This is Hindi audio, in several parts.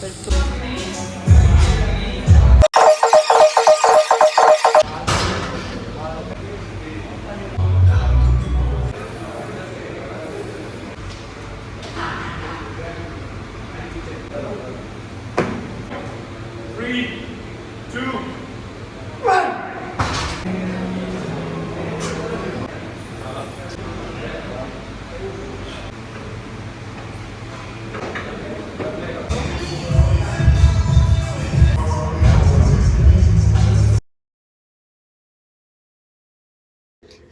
फिर तो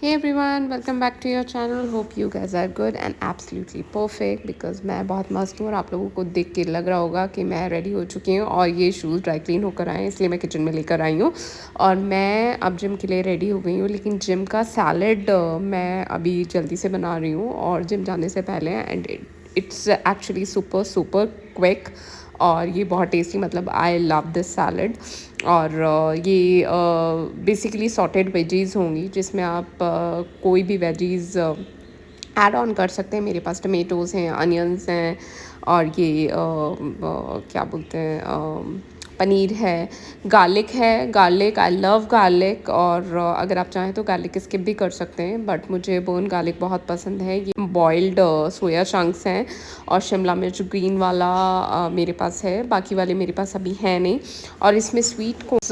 Hey everyone, welcome back to your channel. Hope you guys are good and absolutely perfect because मैं बहुत मस्त हूँ और आप लोगों को देख के लग रहा होगा कि मैं रेडी हो चुकी हूँ और ये शूज़ ड्राई क्लीन होकर आए हैं, इसलिए मैं किचन में लेकर आई हूँ और मैं अब जिम के लिए रेडी हो गई हूँ। लेकिन जिम का सैलड मैं अभी जल्दी से बना रही हूँ और जिम जाने से पहले and it's actually super super quick और ये बहुत टेस्टी, मतलब आई लव दिस सैलड। और ये बेसिकली सॉटेड वेजीज़ होंगी जिसमें आप कोई भी वेजीज़ ऐड ऑन कर सकते हैं। मेरे पास टमेटोज़ हैं, अनियंस हैं और ये क्या बोलते हैं, पनीर है, गार्लिक है। गार्लिक, आई लव गार्लिक और अगर आप चाहें तो गार्लिक स्किप भी कर सकते हैं, बट मुझे बोन गार्लिक बहुत पसंद है। ये बॉइल्ड सोया चंक्स हैं और शिमला मिर्च ग्रीन वाला मेरे पास है, बाकी वाले मेरे पास अभी है नहीं। और इसमें स्वीट कॉर्न्स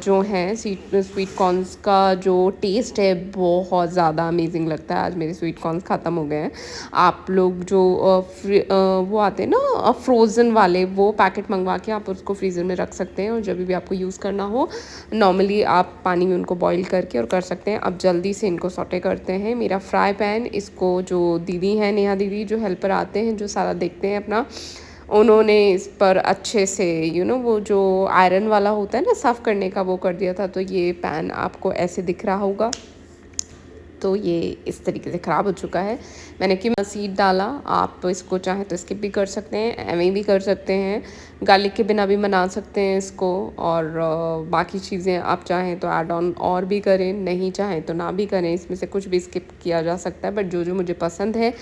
जो हैं, स्वीट कॉर्न्स का जो टेस्ट है बहुत ज़्यादा अमेजिंग लगता है। आज मेरे स्वीट कॉर्न्स ख़त्म हो गए हैं। आप लोग जो वो आते हैं ना फ्रोज़न वाले, वो पैकेट मंगवा के आप उसको फ्रीज़र में रख सकते हैं और जब भी आपको यूज़ करना हो नॉर्मली आप पानी में उनको बॉईल करके और कर सकते हैं। अब जल्दी से इनको सॉटे करते हैं। मेरा फ्राई पैन, इसको जो दीदी हैं, नेहा दीदी जो हेल्पर आते हैं, जो सारा देखते हैं अपना, उन्होंने इस पर अच्छे से वो जो आयरन वाला होता है ना साफ़ करने का, वो कर दिया था। तो ये पैन आपको ऐसे दिख रहा होगा, तो ये इस तरीके से ख़राब हो चुका है। मैंने कि सीड डाला, आप इसको चाहें तो स्किप भी कर सकते हैं, एवं भी कर सकते हैं, गार्लिक के बिना भी बना सकते हैं इसको। और बाकी चीज़ें आप चाहें तो ऐड ऑन और भी करें, नहीं चाहें तो ना भी करें, इसमें से कुछ भी स्किप किया जा सकता है। बट जो जो मुझे पसंद है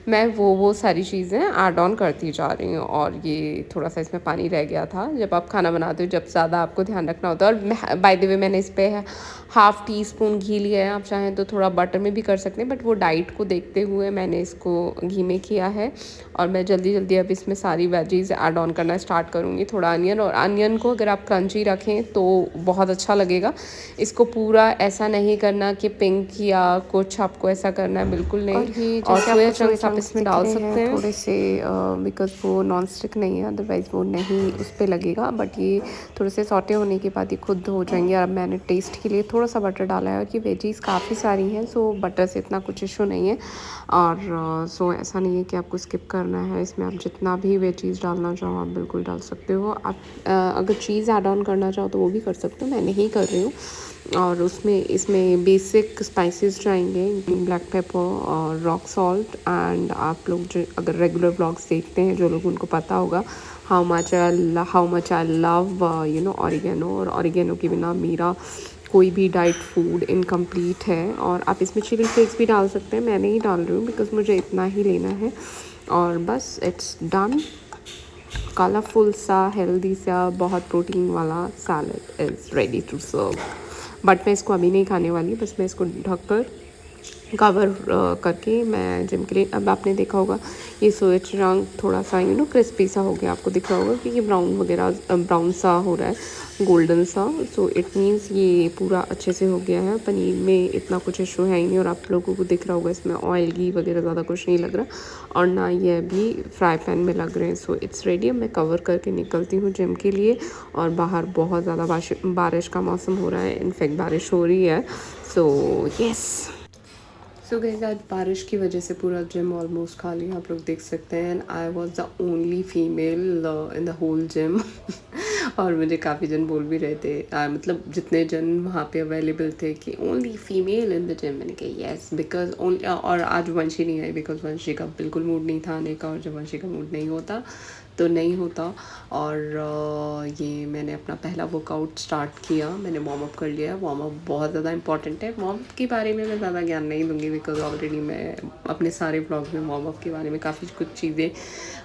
मैं वो सारी चीज़ें ऐड ऑन करती जा रही हूँ। और ये थोड़ा सा इसमें पानी रह गया था। जब आप खाना बनाते हो, जब ज़्यादा आपको ध्यान रखना होता है। और बाय द वे मैंने इस पर हाफ़ टी स्पून घी लिया है, आप चाहें तो थोड़ा बटर में भी कर सकते हैं, बट वो डाइट को देखते हुए मैंने इसको घी में किया है। और मैं जल्दी जल्दी अब इसमें सारी वेजीज़ ऐड ऑन करना स्टार्ट करूँगी। थोड़ा अनियन, और अनियन को अगर आप क्रंची रखें तो बहुत अच्छा लगेगा। इसको पूरा ऐसा नहीं करना कि पिंक या कुछ आपको ऐसा करना है, बिल्कुल नहीं। और सोया चंक्स आप इसमें डाल सकते हैं थोड़े से, बिकॉज़ वो नॉन स्टिक नहीं है, अदरवाइज़ वो नहीं उस पर लगेगा। बट ये थोड़े से सॉटे होने के बाद ये खुद हो जाएंगे। और अब मैंने टेस्ट के लिए थोड़ा सा बटर डाला है और ये वेजीज़ काफ़ी सारी हैं, सो बटर से इतना कुछ इशू नहीं है। और सो ऐसा नहीं है कि आपको स्किप करना है। इसमें आप जितना भी वेजीज़ डालना चाहो आप बिल्कुल डाल सकते हो। आप अगर चीज़ ऐड ऑन करना चाहो तो वो भी कर सकते हो, मैं नहीं कर रही हूँ। और इसमें बेसिक स्पाइसेस जाएंगे, ब्लैक पेपर और रॉक सॉल्ट। एंड आप लोग जो अगर रेगुलर व्लॉग्स देखते हैं, जो लोग, उनको पता होगा how much I love oregano. और ऑरिगेनो के बिना मेरा कोई भी डाइट फूड इनकम्प्लीट है। और आप इसमें चिली फ्लेक्स भी डाल सकते हैं, मैं नहीं डाल रही हूँ बिकॉज़ मुझे इतना ही लेना है। और बस इट्स डन। कलरफुल सा, हेल्दी सा, बहुत प्रोटीन वाला salad is ready to serve. But मैं इसको अभी नहीं खाने वाली, बस मैं इसको ढककर कवर करके मैं जिम के लिए। अब आपने देखा होगा ये सोया चंक थोड़ा सा क्रिस्पी सा हो गया, आपको दिख रहा होगा कि ये ब्राउन वगैरह ब्राउन सा हो रहा है, गोल्डन सा। सो इट मीन्स ये पूरा अच्छे से हो गया है। पनीर में इतना कुछ इशू है ही नहीं। और आप लोगों को दिख रहा होगा इसमें ऑयल घी वगैरह ज़्यादा कुछ नहीं लग रहा और ना ये अभी फ्राई पैन में लग रहे हैं। So it's ready. अब मैं कवर करके निकलती हूँ जिम के लिए। और बाहर बहुत ज़्यादा बारिश का मौसम हो रहा है, इनफैक्ट बारिश हो रही है। So yes. सो गाइस, आज बारिश की वजह से पूरा जिम ऑलमोस्ट खाली, आप लोग देख सकते हैं। And I was the only female in the whole gym. और मुझे काफ़ी जन बोल भी रहे थे, मतलब जितने जन वहाँ पे अवेलेबल थे, कि only female in the gym. मैंने कहा येस, बिकॉज ओनली। और आज वंशी नहीं आई बिकॉज वंशी का बिल्कुल मूड नहीं था आने का, और जब वंशी का मूड नहीं होता तो नहीं होता। और ये मैंने अपना पहला वर्कआउट स्टार्ट किया, मैंने वार्म अप कर लिया। वार्म अप बहुत ज़्यादा इंपॉर्टेंट है। वार्म अप के बारे में मैं ज़्यादा ज्ञान नहीं दूँगी बिकॉज़ ऑलरेडी मैं अपने सारे व्लॉग में वार्म अप के बारे में काफ़ी कुछ चीज़ें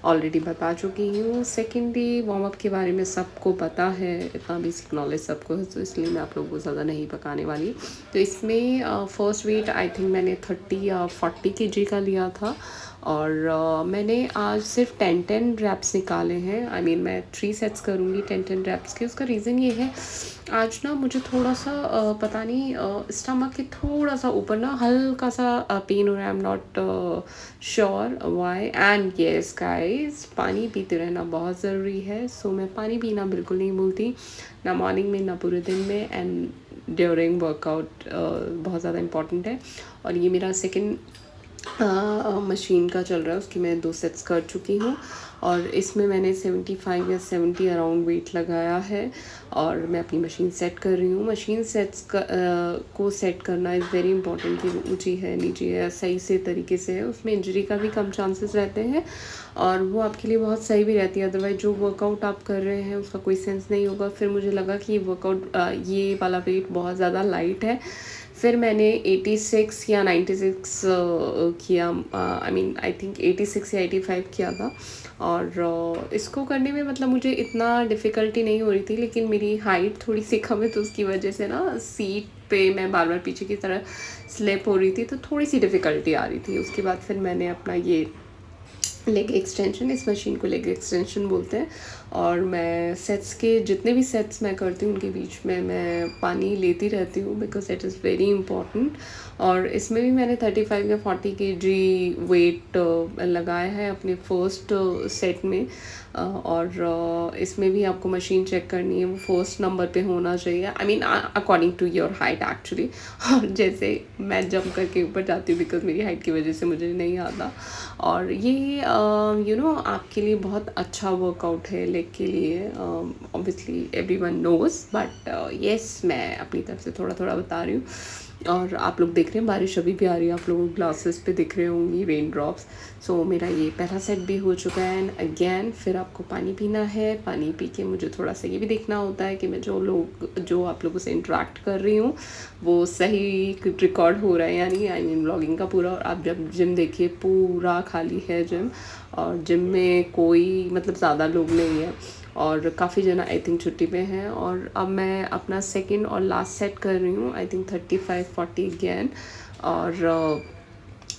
ऑलरेडी बता चुकी हूँ। सेकेंडली वार्म अप के बारे में सबको पता है, इतना बेसिक नॉलेज सबको है, तो इसलिए मैं आप लोगों को ज़्यादा नहीं पकाने वाली। तो इसमें फर्स्ट वेट आई थिंक मैंने 30 या 40 केजी का लिया था। और मैंने आज सिर्फ 10 रैप्स निकाले हैं। आई मीन मैं 3 सेट्स करूँगी 10 रैप्स के। उसका रीज़न ये है, आज ना मुझे थोड़ा सा पता नहीं स्टमक के थोड़ा सा ऊपर ना हल्का सा पेन हो रहा है। I am not sure why. And yes guys, पानी पीते रहना बहुत ज़रूरी है। सो मैं पानी पीना बिल्कुल नहीं भूलती, ना मॉर्निंग में ना पूरे दिन में, एंड ड्यूरिंग वर्कआउट बहुत ज़्यादा इंपॉर्टेंट है। और ये मेरा सेकेंड मशीन का चल रहा है, उसकी मैं 2 सेट्स कर चुकी हूँ। और इसमें मैंने 75 या 70 अराउंड वेट लगाया है। और मैं अपनी मशीन सेट कर रही हूँ। मशीन को सेट करना इज़ वेरी इंपॉर्टेंट कि वो ऊँची है नीची है सही से तरीके से है। उसमें इंजरी का भी कम चांसेस रहते हैं और वो आपके लिए बहुत सही भी रहती है। अदरवाइज़ जो वर्कआउट आप कर रहे हैं उसका कोई सेंस नहीं होगा। फिर मुझे लगा कि ये वर्कआउट ये वाला वेट बहुत ज़्यादा लाइट है। फिर मैंने 86 या 96 किया। आई मीन आई थिंक 86 या 85 किया था। और इसको करने में मतलब मुझे इतना डिफ़िकल्टी नहीं हो रही थी, लेकिन मेरी हाइट थोड़ी सी कम है तो उसकी वजह से ना सीट पे मैं बार बार पीछे की तरह स्लिप हो रही थी, तो थोड़ी सी डिफ़िकल्टी आ रही थी। उसके बाद फिर मैंने अपना ये लेग एक्सटेंशन, इस मशीन को लेग एक्सटेंशन बोलते हैं। और मैं सेट्स के जितने भी सेट्स मैं करती हूँ उनके बीच में मैं पानी लेती रहती हूँ because it is very important. और इसमें भी मैंने 35 या 40 केजी वेट लगाया है अपने फर्स्ट सेट में। और इसमें भी आपको मशीन चेक करनी है, वो फर्स्ट नंबर पे होना चाहिए। I mean according to your height actually. और जैसे मैं जंप करके ऊपर जाती हूँ बिकॉज मेरी हाइट की वजह से मुझे नहीं आता। और ये आपके लिए बहुत अच्छा वर्कआउट है लेग के लिए। Obviously everyone knows, but yes मैं अपनी तरफ से थोड़ा थोड़ा बता रही हूँ। और आप लोग देख रहे हैं बारिश अभी भी आ रही है, आप लोगों को ग्लासेस पे दिख रहे होंगी रेन ड्रॉप्स। सो मेरा ये पहला सेट भी हो चुका है। एंड अगेन फिर आपको पानी पीना है। पानी पी के मुझे थोड़ा सा ये भी देखना होता है कि मैं जो आप लोगों से इंटरेक्ट कर रही हूँ वो सही रिकॉर्ड हो रहा है या नहीं। आई मीन व्लॉगिंग का पूरा। और आप जब जिम देखिए पूरा खाली है जिम, और जिम में कोई मतलब ज़्यादा लोग नहीं है और काफ़ी जना आई थिंक छुट्टी पे हैं। और अब मैं अपना सेकंड और लास्ट सेट कर रही हूँ, आई थिंक 35-40 अगेन। और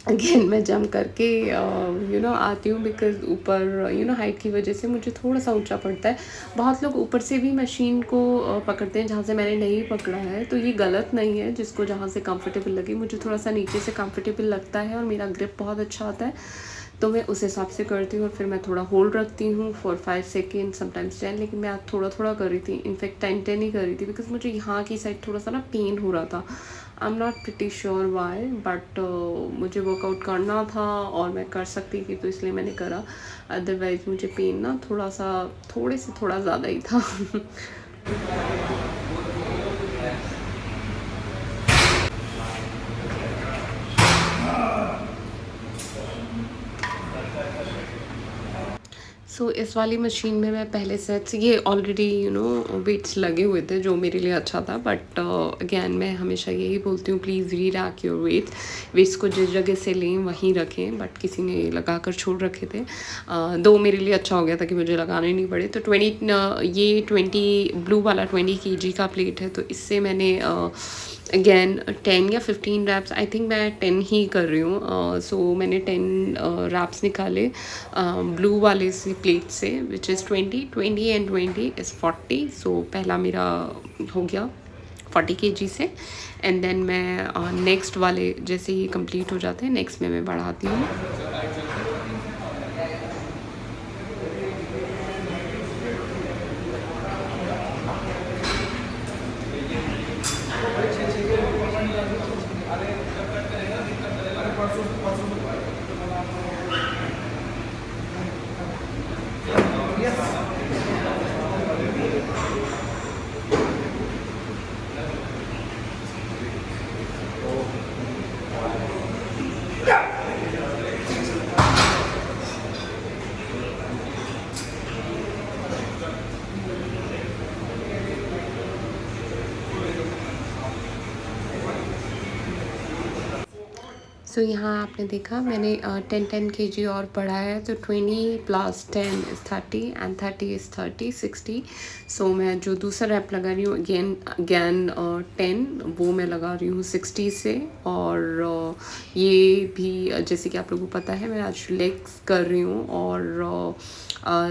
अगेन मैं जंप करके आती हूँ बिकॉज ऊपर हाइट की वजह से मुझे थोड़ा सा ऊंचा पड़ता है। बहुत लोग ऊपर से भी मशीन को पकड़ते हैं, जहाँ से मैंने नहीं पकड़ा है, तो ये गलत नहीं है। जिसको जहाँ से कंफर्टेबल लगे, मुझे थोड़ा सा नीचे से कंफर्टेबल लगता है और मेरा ग्रिप बहुत अच्छा होता है, तो मैं उस हिसाब से करती हूँ। और फिर मैं थोड़ा होल्ड रखती हूँ फॉर 5 सेकेंड, समटाइम्स 10। लेकिन मैं आज थोड़ा थोड़ा कर रही थी, इनफैक्ट 10 ही कर रही थी बिकॉज मुझे यहाँ की साइड थोड़ा सा ना पेन हो रहा था। I am not pretty sure why, but मुझे वर्कआउट करना था और मैं कर सकती थी तो इसलिए मैंने करा। अदरवाइज़ मुझे पेन ना थोड़ा ज़्यादा ही था। सो इस वाली मशीन में मैं पहले सेट्स ये ऑलरेडी वेट्स लगे हुए थे जो मेरे लिए अच्छा था। बट अगेन मैं हमेशा यही बोलती हूँ, प्लीज़ री रैक योर वेट्स को जिस जगह से लें वहीं रखें। बट किसी ने लगा कर छोड़ रखे थे। दो मेरे लिए अच्छा हो गया था कि मुझे लगाने नहीं पड़े। तो 20 ब्लू वाला 20 केजी का प्लेट है, तो इससे मैंने अगेन 10 या 15 रैप्स, आई थिंक मैं 10 ही कर रही हूँ। सो मैंने 10 रैप्स निकाले ब्लू वाले से प्लेट से, विच इज़ 20 एंड 20 इज़ 40। सो पहला मेरा हो गया 40 केजी से। एंड देन मैं नेक्स्ट वाले जैसे ही कंप्लीट हो जाते हैं, नेक्स्ट में मैं बढ़ाती हूँ। सो यहाँ आपने देखा मैंने 10 kg और बढ़ाया है, तो 20 + 10 इज़ 30 एंड 30 इज़ 30 60। सो मैं जो दूसरा रैप लगा रही हूँ अगेन अगेन 10 वो मैं लगा रही हूँ 60 से। और ये भी जैसे कि आप लोगों को पता है मैं आज लेग्स कर रही हूँ, और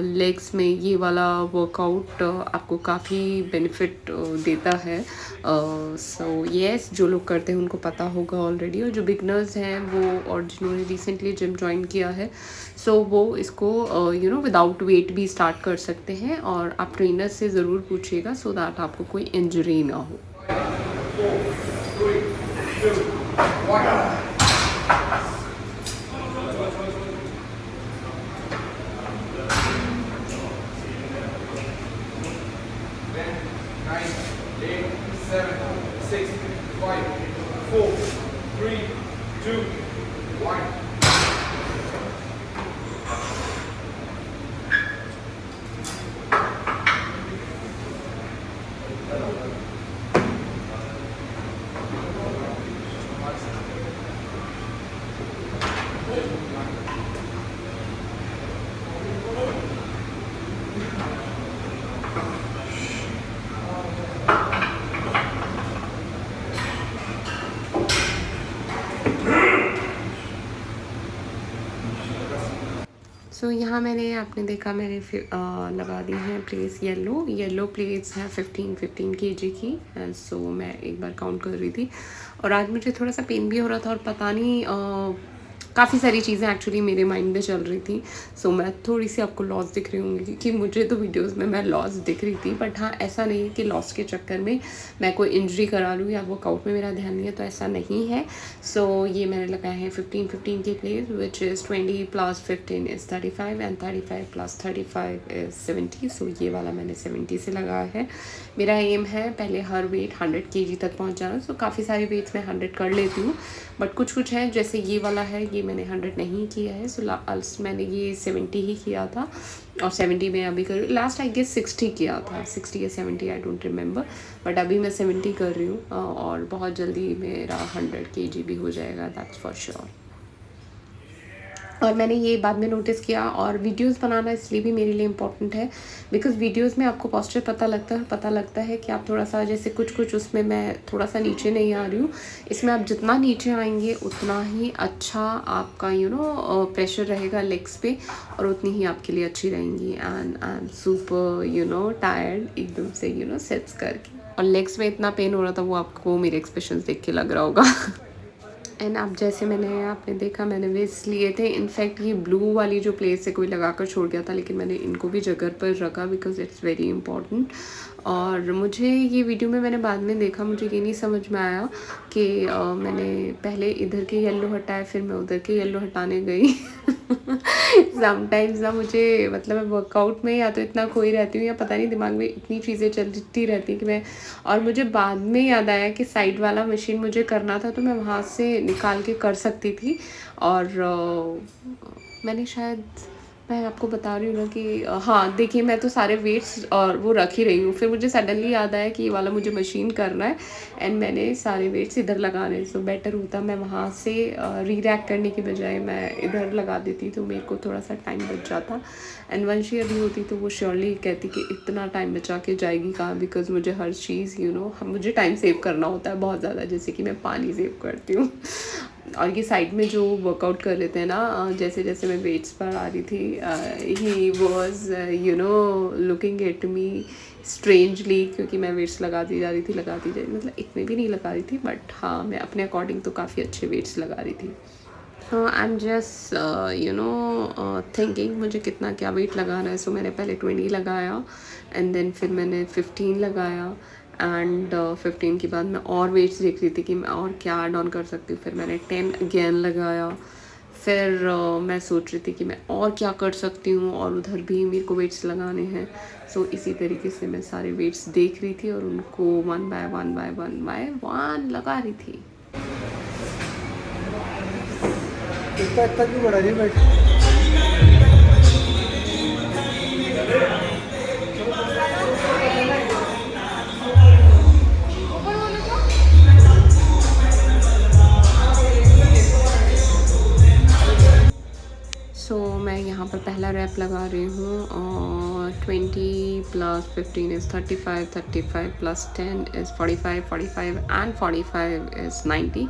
लेग्स में ये वाला वर्कआउट आपको काफ़ी बेनिफिट देता है। सो येस, जो लोग करते हैं उनको पता होगा ऑलरेडी, और जो बिगनर्स हैं वो और जिन्होंने रिसेंटली जिम ज्वाइन किया है सो वो इसको विदाउट वेट भी स्टार्ट कर सकते हैं। और आप ट्रेनर से ज़रूर पूछिएगा सो दैट आपको कोई इंजरी ना हो। 9, 8, 7, 6, 5, 4, 3, 2, 1. सो यहाँ मैंने आपने देखा मैंने फिर लगा दी हैं प्लेट्स, येलो प्लेट्स हैं 15 kg की। सो मैं एक बार काउंट कर रही थी, और आज मुझे थोड़ा सा पेन भी हो रहा था, और पता नहीं काफ़ी सारी चीज़ें एक्चुअली मेरे माइंड में चल रही थी। सो मैं थोड़ी सी आपको लॉस दिख रही होंगी कि मुझे तो वीडियोस में मैं लॉस दिख रही थी, बट हाँ ऐसा नहीं है कि लॉस के चक्कर में मैं कोई इंजरी करा लूँ या वर्कआउट में मेरा ध्यान नहीं है, तो ऐसा नहीं है। सो ये मैंने लगाए हैं 15 के place which is 20 + 15 is 35 and 35 + 35 is 70। सो ये वाला मैंने 70 से लगाया है। मेरा एम है पहले हर वेट 100 kg तक पहुँच जाना। सो काफ़ी सारे वेट्स मैं 100 कर लेती हूँ, बट कुछ है जैसे ये वाला है ये मैंने 100 नहीं किया है। सो मैंने ये 70 ही किया था, और 70 में अभी कर लास्ट आई गेस 60 किया था, 60 या 70 आई डोंट रिमेंबर, बट अभी मैं 70 कर रही हूँ। और बहुत जल्दी मेरा 100 kg भी हो जाएगा, दैट्स फॉर श्योर। और मैंने ये बाद में नोटिस किया, और वीडियोस बनाना इसलिए भी मेरे लिए इम्पॉर्टेंट है बिकॉज़ वीडियोस में आपको पोस्चर पता लगता है कि आप थोड़ा सा जैसे कुछ उसमें मैं थोड़ा सा नीचे नहीं आ रही हूँ। इसमें आप जितना नीचे आएंगे उतना ही अच्छा आपका प्रेशर रहेगा लेग्स पे, और उतनी ही आपके लिए अच्छी रहेंगी। And I am super tired एकदम से सेट्स करके, और लेग्स में इतना पेन हो रहा था वो आपको मेरे एक्सप्रेशन देख के लग रहा होगा। एंड अब जैसे आपने देखा मैंने वेस्ट लिए थे, इनफैक्ट ये ब्लू वाली जो प्लेस है कोई लगा कर छोड़ गया था, लेकिन मैंने इनको भी जगह पर रखा बिकॉज इट्स वेरी इंपॉर्टेंट। और मुझे ये वीडियो में मैंने बाद में देखा, मुझे ये नहीं समझ में आया कि मैंने पहले इधर के येलो हटाए फिर मैं उधर के येलो हटाने गई। समटाइम्स ना मुझे मतलब मैं वर्कआउट में या तो इतना खोई रहती हूँ या पता नहीं दिमाग में इतनी चीज़ें चलती रहती हैं कि मैं, और मुझे बाद में याद आया कि साइड वाला मशीन मुझे करना था तो मैं वहाँ से निकाल के कर सकती थी। और मैंने शायद मैं आपको बता रही हूँ ना कि हाँ देखिए मैं तो सारे वेट्स और वो रख ही रही हूँ, फिर मुझे सडनली याद आया कि ये वाला मुझे मशीन करना है एंड मैंने सारे वेट्स इधर लगाने। सो बेटर होता मैं वहाँ से री-रैक करने की बजाय मैं इधर लगा देती तो मेरे को थोड़ा सा टाइम बच जाता। एंड वंशी अभी होती तो वो श्योरली कहती कि इतना टाइम बचा के जाएगी कहाँ, बिकॉज मुझे हर चीज़ मुझे टाइम सेव करना होता है बहुत ज़्यादा, जैसे कि मैं पानी सेव करती हूँ। और ये साइड में जो वर्कआउट कर लेते हैं ना, जैसे जैसे मैं वेट्स पर आ रही थी he was looking at me strangely, क्योंकि मैं वेट्स लगाती जा रही थी मतलब इतने भी नहीं लगा रही थी, बट हाँ मैं अपने अकॉर्डिंग तो काफ़ी अच्छे वेट्स लगा रही थी। आई एम जस्ट थिंकिंग मुझे कितना क्या वेट लगाना है। सो मैंने पहले 20 लगाया एंड देन फिर मैंने 15 लगाया एंड 15 के बाद मैं और वेट्स देख रही थी कि मैं और क्या ऐड ऑन कर सकती हूँ। फिर मैंने 10 अगेन लगाया, फिर मैं सोच रही थी कि मैं और क्या कर सकती हूँ और उधर भी मेरे को वेट्स लगाने हैं। सो इसी तरीके से मैं सारे वेट्स देख रही थी और उनको वन बाय वन लगा रही थी। इतना क्यों बढ़ा रही है बैठ? पहला रैप लगा रही हूँ और 20 plus 15 is 35, 35 plus 10 is 45, 45 and 45 is 90।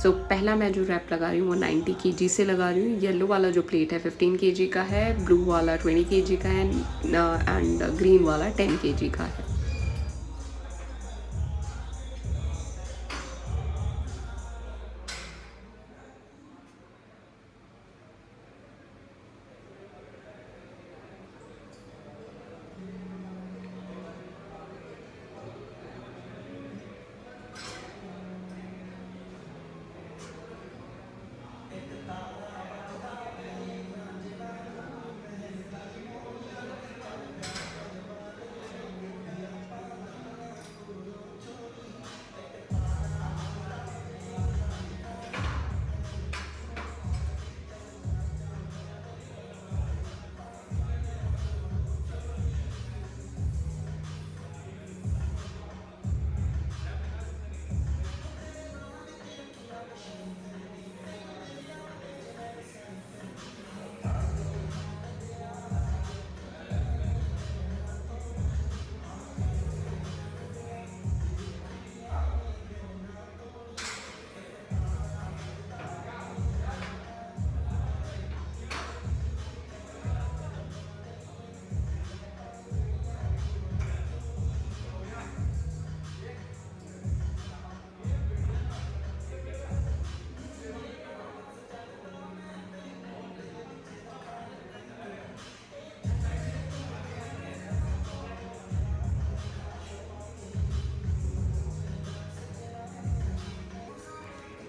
सो पहला मैं जो रैप लगा रही हूँ वो 90 kg से लगा रही हूँ। येलो वाला जो प्लेट है 15 kg का है, ब्लू वाला 20 kg का है एंड ग्रीन वाला 10 kg का है।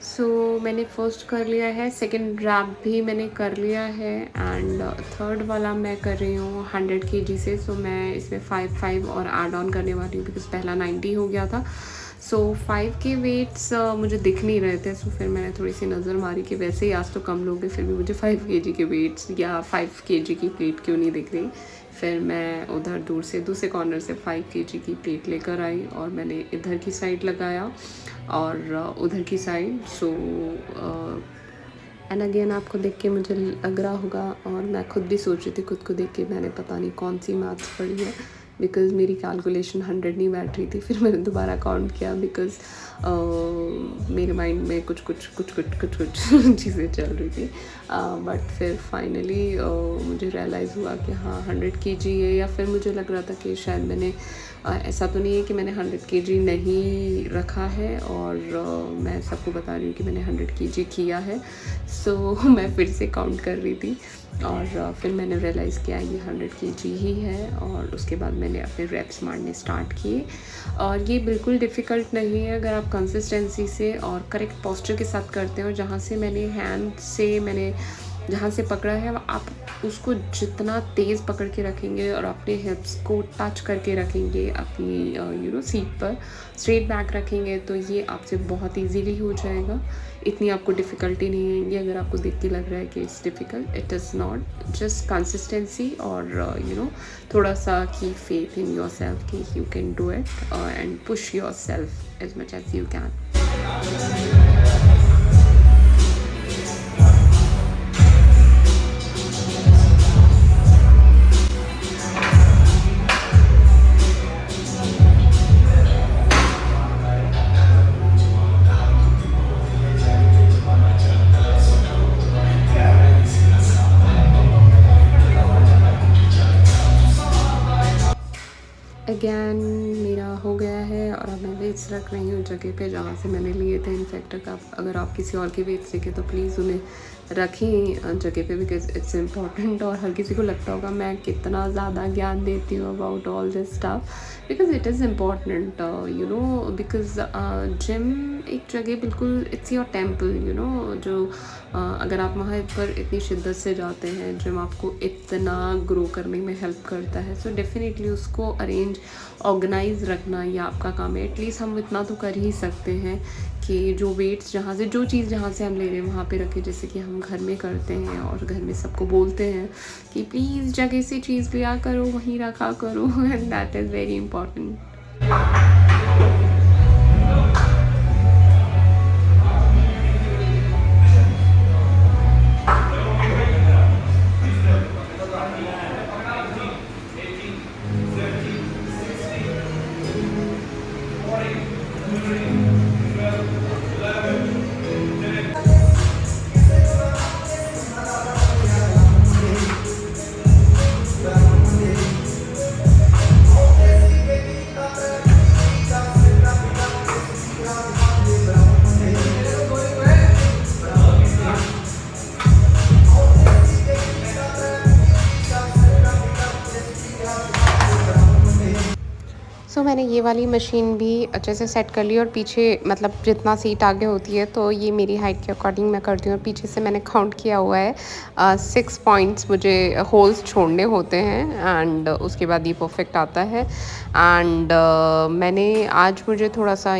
सो मैंने फर्स्ट कर लिया है, सेकंड रैप भी मैंने कर लिया है एंड थर्ड वाला मैं कर रही हूँ 100 kg से। सो मैं इसमें 5 और ऐड ऑन करने वाली हूँ बिकॉज पहला 90 हो गया था। सो 5 के वेट्स मुझे दिख नहीं रहे थे, सो फिर मैंने थोड़ी सी नज़र मारी कि वैसे ही आज तो कम लोग हैं, फिर भी मुझे 5 kg के वेट्स या 5 kg की प्लेट क्यों नहीं दिख रही। फिर मैं उधर दूर से दूसरे कॉर्नर से 5 kg की प्लेट लेकर आई और मैंने इधर की साइड लगाया और उधर की साइड। सो एंड अगेन आपको देख के मुझे लग रहा होगा और मैं खुद भी सोच रही थी खुद को देख के, मैंने पता नहीं कौन सी मैथ्स पढ़ी है बिकॉज़ मेरी कैलकुलेशन 100 नहीं बैठ रही थी। फिर मैंने दोबारा काउंट किया बिकॉज़ मेरे माइंड में कुछ चीज़ें चल रही थी बट फिर फाइनली मुझे रियलाइज़ हुआ कि हाँ 100 kg है। या फिर मुझे लग रहा था कि शायद मैंने ऐसा तो नहीं है कि मैंने 100 kg नहीं रखा है और मैं सबको बता रही हूँ कि मैंने 100 kg किया है। सो मैं फिर से काउंट कर रही थी और फिर मैंने रियलाइज़ किया ये 100 kg ही है और उसके बाद मैंने अपने रैप्स मारने स्टार्ट किए। और ये बिल्कुल डिफ़िकल्ट नहीं है अगर आप कंसिस्टेंसी से और करेक्ट पोस्चर के साथ करते हो। जहाँ से मैंने जहाँ से पकड़ा है आप उसको जितना तेज़ पकड़ के रखेंगे और अपने हिप्स को टच करके रखेंगे अपनी सीट पर स्ट्रेट बैक रखेंगे तो ये आपसे बहुत इजीली हो जाएगा। इतनी आपको डिफ़िकल्टी नहीं आएगी। अगर आपको देख के लग रहा है कि it's difficult, it is not. Just consistency और थोड़ा सा की फेथ इन योर सेल्फ कि you can do it and push yourself as much as you can. Again मेरा हो गया है और अब मैं वेट्स रख रही हूँ जगह पे जहाँ से मैंने लिए थे। इनफैक्ट अगर आप किसी और के वेट्स देखें तो प्लीज़ उन्हें रखें जगह पे बिकॉज इट्स इम्पॉर्टेंट। और हर किसी को लगता होगा मैं कितना ज़्यादा ज्ञान देती हूँ about all this stuff because it is important because gym एक जगह बिल्कुल इट्स योर टेम्पल जो अगर आप वहाँ पर इतनी शिद्दत से जाते हैं जिम आपको इतना ग्रो करने में हेल्प करता है। सो डेफिनेटली उसको अरेंज ऑर्गेनाइज रखना ये आपका काम है। एटलीस्ट हम इतना तो कर ही सकते हैं कि जो वेट्स जो चीज़ जहाँ से हम ले रहे हैं वहाँ पे रखें। जैसे कि हम घर में करते हैं और घर में सबको बोलते हैं कि प्लीज़ जगह से चीज़ लिया करो, वहीं रखा करो and that is very important. ये वाली मशीन भी अच्छे से सेट कर ली और पीछे मतलब जितना सीट आगे होती है तो ये मेरी हाइट के अकॉर्डिंग मैं करती हूँ। और पीछे से मैंने काउंट किया हुआ है 6 पॉइंट्स मुझे होल्स छोड़ने होते हैं एंड उसके बाद ये परफेक्ट आता है। एंड मैंने आज मुझे थोड़ा सा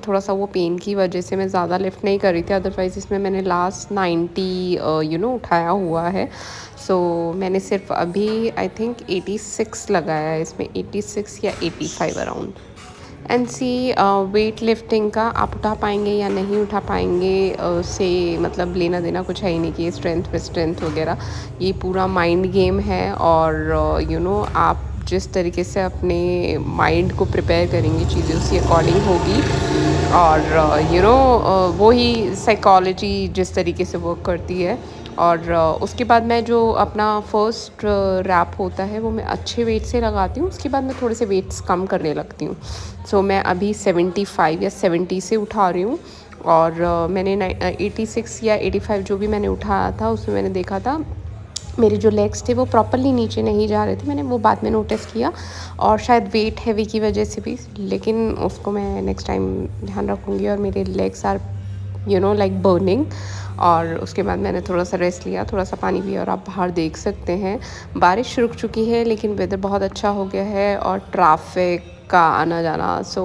थोड़ा सा वो पेन की वजह से मैं ज़्यादा लिफ्ट नहीं कर रही थी, अदरवाइज़ इसमें मैंने लास्ट 90 उठाया हुआ है। सो मैंने सिर्फ अभी आई थिंक 86 लगाया है इसमें, 86 या 85 अराउंड। एंड सी वेट लिफ्टिंग का आप उठा पाएंगे या नहीं उठा पाएंगे से मतलब लेना देना कुछ है ही नहीं कि स्ट्रेंथ स्ट्रेंथ वगैरह, ये पूरा माइंड गेम है। और आप जिस तरीके से अपने माइंड को प्रिपेयर करेंगे चीज़ें उसी अकॉर्डिंग होगी। और वो ही साइकोलॉजी जिस तरीके से वर्क करती है। और उसके बाद मैं जो अपना फर्स्ट रैप होता है वो मैं अच्छे वेट से लगाती हूँ, उसके बाद मैं थोड़े से वेट्स कम करने लगती हूँ। सो मैं अभी 75 या 70 से उठा रही हूँ। और मैंने 86 या 85 जो भी मैंने उठाया था उसमें मैंने देखा था मेरे जो लेग्स थे वो प्रॉपरली नीचे नहीं जा रहे थे। मैंने वो बाद में नोटिस किया और शायद वेट हैवी की वजह से भी, लेकिन उसको मैं नेक्स्ट टाइम ध्यान रखूँगी। और मेरे लेग्स आर लाइक बर्निंग। और उसके बाद मैंने थोड़ा सा रेस्ट लिया, थोड़ा सा पानी पिया। और आप बाहर देख सकते हैं बारिश रुक चुकी है लेकिन वेदर बहुत अच्छा हो गया है और ट्रैफिक का आना जाना सो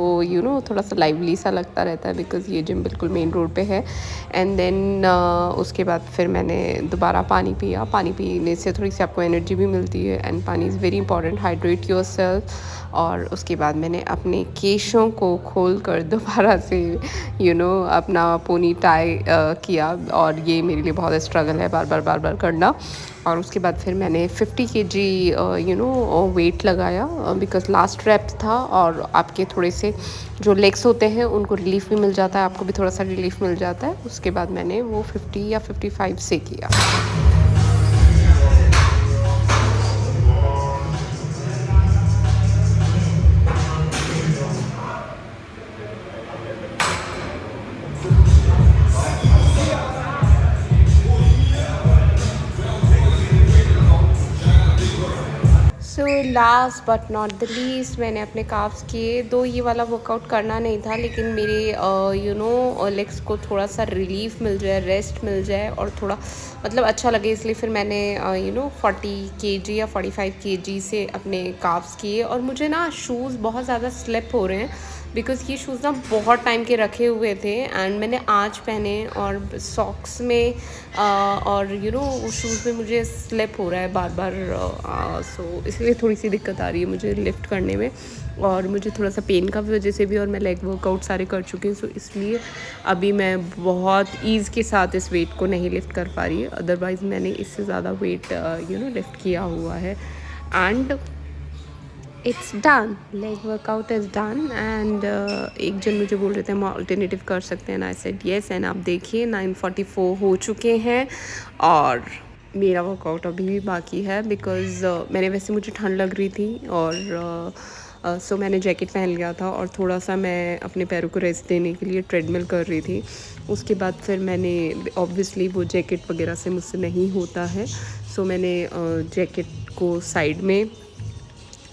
थोड़ा सा लाइवली सा लगता रहता है बिकॉज़ ये जिम बिल्कुल मेन रोड पे है। एंड देन उसके बाद फिर मैंने दोबारा पानी पिया। पानी पीने से थोड़ी सी आपको एनर्जी भी मिलती है एंड पानी is very important, hydrate yourself. और उसके बाद मैंने अपने केशों को खोल कर दोबारा से अपना पोनी टाई किया। और ये मेरे लिए बहुत स्ट्रगल है बार बार करना। और उसके बाद फिर मैंने 50 kg वेट लगाया बिकॉज़ लास्ट रैप था। और आपके थोड़े से जो लेग्स होते हैं उनको रिलीफ भी मिल जाता है, आपको भी थोड़ा सा रिलीफ मिल जाता है। उसके बाद मैंने वो 50 या 55 से किया। So last but not the least मैंने अपने काफ्स किए। दो ये वाला वर्कआउट करना नहीं था लेकिन मेरे लेग्स को थोड़ा सा रिलीफ मिल जाए, रेस्ट मिल जाए और थोड़ा मतलब अच्छा लगे, इसलिए फिर मैंने 40 kg या 45 kg से अपने काफ्स किए। और मुझे ना शूज़ बहुत ज़्यादा स्लिप हो रहे हैं बिकॉज़ ये शूज़ ना बहुत टाइम के रखे हुए थे एंड मैंने आज पहने और सॉक्स में और वो शूज़ में मुझे स्लिप हो रहा है बार सो इसलिए थोड़ी सी दिक्कत आ रही है मुझे लिफ्ट करने में। और मुझे थोड़ा सा पेन का भी वजह से भी, और मैं लेग वर्कआउट सारे कर चुकी हूँ सो इसलिए अभी मैं बहुत ईज़ के साथ इस वेट को नहीं लिफ्ट कर पा रही है। अदरवाइज़ मैंने इससे ज़्यादा वेट लिफ्ट किया हुआ है। And it's done, leg workout is done. And एक जन मुझे बोल रहे थे हम अल्टरनेटिव कर सकते हैं, आई सेड येस। एंड आप देखिए 9:44 हो चुके हैं और मेरा वर्कआउट अभी भी बाकी है बिकॉज़ मुझे ठंड लग रही थी और सो मैंने जैकेट पहन लिया था और थोड़ा सा मैं अपने पैरों को रेस्ट देने के लिए ट्रेडमिल कर रही थी। उसके बाद फिर मैंने ऑब्वियसली वो जैकेट वगैरह से मुझसे नहीं होता है सो मैंने जैकेट को साइड में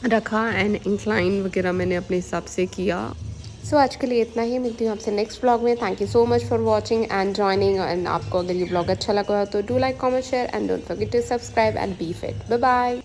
रखा एंड इंक्लाइन वगैरह मैंने अपने हिसाब से किया। सो आज के लिए इतना ही, मिलती हूँ आपसे नेक्स्ट व्लॉग में। Thank you so much for watching and joining. And आपको अगर ये व्लॉग अच्छा लगा तो do like, comment, share and don't forget to subscribe and be fit. Bye bye.